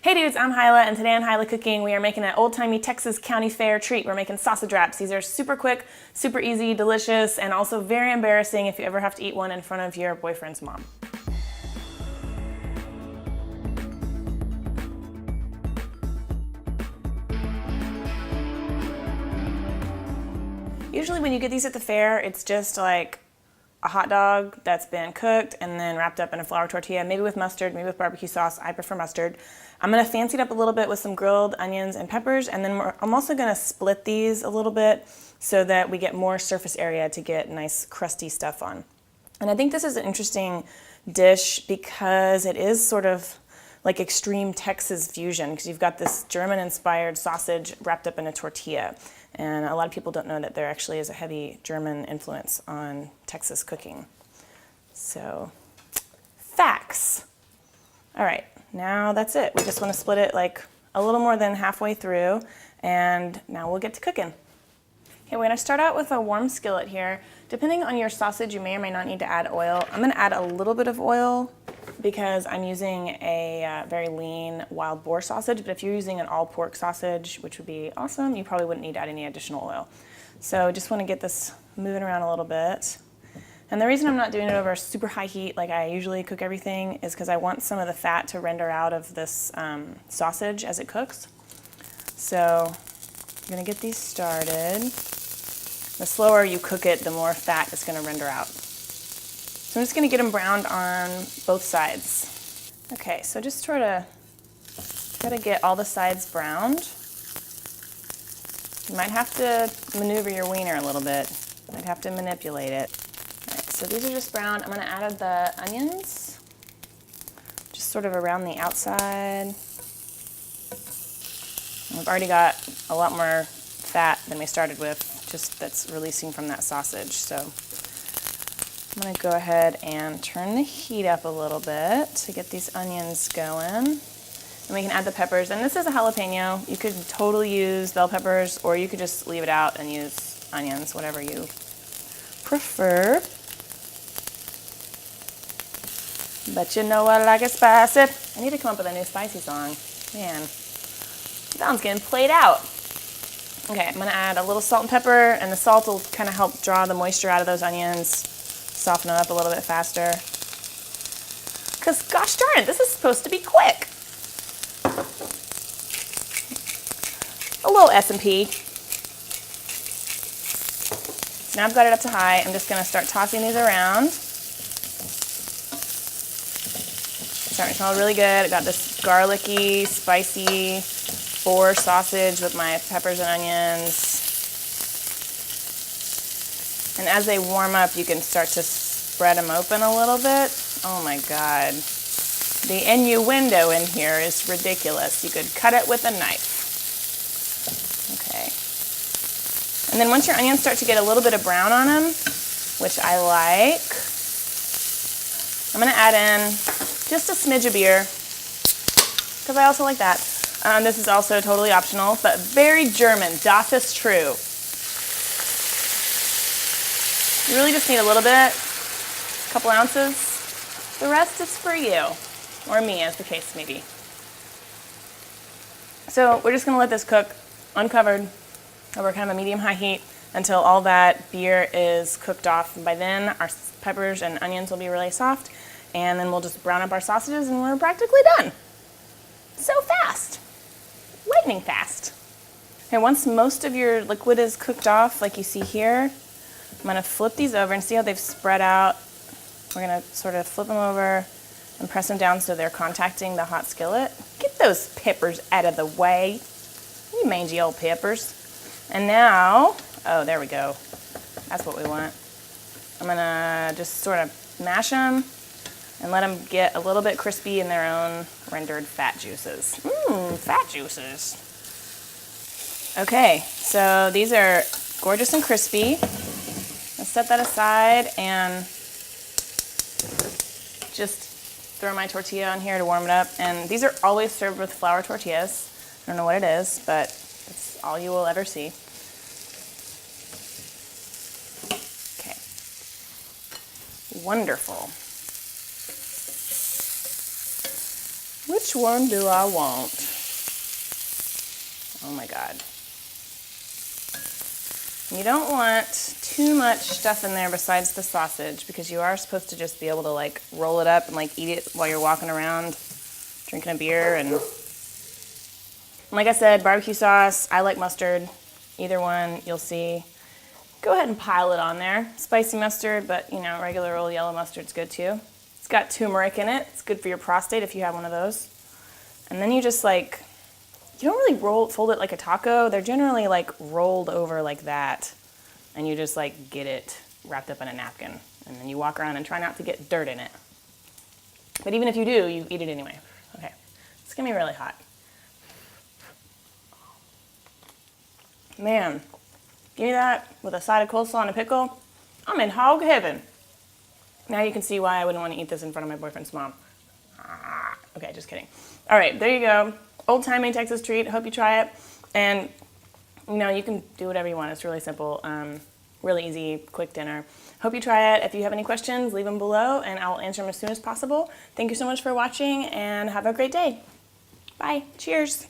Hey dudes, I'm Hilah, and today on Hilah Cooking, we are making an old-timey Texas county fair treat. We're making sausage wraps. These are super quick, super easy, delicious, and also very embarrassing if you ever have to eat one in front of your boyfriend's mom. Usually when you get these at the fair, it's just like a hot dog that's been cooked and then wrapped up in a flour tortilla, maybe with mustard, maybe with barbecue sauce. I prefer mustard. I'm gonna fancy it up a little bit with some grilled onions and peppers, and then I'm also gonna split these a little bit so that we get more surface area to get nice crusty stuff on. And I think this is an interesting dish because it is sort of like extreme Texas fusion, because you've got this German-inspired sausage wrapped up in a tortilla. And a lot of people don't know that there actually is a heavy German influence on Texas cooking. So, facts. All right, now that's it. We just want to split it like a little more than halfway through, and now we'll get to cooking. Okay, we're gonna start out with a warm skillet here. Depending on your sausage, you may or may not need to add oil. I'm gonna add a little bit of oil because I'm using a very lean wild boar sausage, but if you're using an all pork sausage, which would be awesome, you probably wouldn't need to add any additional oil. So just wanna get this moving around a little bit. And the reason I'm not doing it over super high heat like I usually cook everything is because I want some of the fat to render out of this sausage as it cooks. So I'm gonna get these started. The slower you cook it, the more fat it's gonna render out. So I'm just gonna get them browned on both sides. Okay, so just try to get all the sides browned. You might have to maneuver your wiener a little bit. Might have to manipulate it. All right, so these are just brown. I'm gonna add the onions, just sort of around the outside. We've already got a lot more fat than we started with, just that's releasing from that sausage. So I'm gonna go ahead and turn the heat up a little bit to get these onions going. And we can add the peppers, and this is a jalapeno. You could totally use bell peppers, or you could just leave it out and use onions, whatever you prefer. But you know I like it spicy. I need to come up with a new spicy song. Man, that one's getting played out. Okay, I'm gonna add a little salt and pepper, and the salt will kind of help draw the moisture out of those onions, soften them up a little bit faster. Because gosh darn it, this is supposed to be quick. A little S&P. Now I've got it up to high. I'm just gonna start tossing these around. Starting to smell really good. I got this garlicky, spicy boar sausage with my peppers and onions. And as they warm up, you can start to spread them open a little bit. Oh my God. The innuendo in here is ridiculous. You could cut it with a knife. Okay. And then once your onions start to get a little bit of brown on them, which I like, I'm gonna add in just a smidge of beer, because I also like that. This is also totally optional, but very German. Das ist true. You really just need a little bit, a couple ounces. The rest is for you, or me, as the case may be. So we're just gonna let this cook uncovered over kind of a medium-high heat until all that beer is cooked off. And by then, our peppers and onions will be really soft, and then we'll just brown up our sausages and we're practically done. So fast. Lightning fast. Okay, once most of your liquid is cooked off, like you see here, I'm gonna flip these over and see how they've spread out. We're gonna sort of flip them over and press them down so they're contacting the hot skillet. Get those peppers out of the way. You mangy old peppers. And now, oh, there we go. That's what we want. I'm gonna just sort of mash them and let them get a little bit crispy in their own rendered fat juices. Mmm, fat juices. Okay, so these are gorgeous and crispy. Let's set that aside and just throw my tortilla on here to warm it up. And these are always served with flour tortillas. I don't know what it is, but it's all you will ever see. Okay. Wonderful. Which one do I want? Oh my God. You don't want too much stuff in there besides the sausage, because you are supposed to just be able to like roll it up and like eat it while you're walking around drinking a beer. And like I said, barbecue sauce, I like mustard. Either one, you'll see. Go ahead and pile it on there. Spicy mustard, but you know, regular old yellow mustard's good too. It's got turmeric in it. It's good for your prostate if you have one of those. And then you just like, you don't really fold it like a taco. They're generally like rolled over like that. And you just like get it wrapped up in a napkin. And then you walk around and try not to get dirt in it. But even if you do, you eat it anyway. Okay, it's gonna be really hot. Man, give me that with a side of coleslaw and a pickle. I'm in hog heaven. Now you can see why I wouldn't want to eat this in front of my boyfriend's mom. Okay, just kidding. All right, there you go. Old-timey Texas treat. Hope you try it. And, you know, you can do whatever you want. It's really simple, really easy, quick dinner. Hope you try it. If you have any questions, leave them below, and I'll answer them as soon as possible. Thank you so much for watching, and have a great day. Bye. Cheers.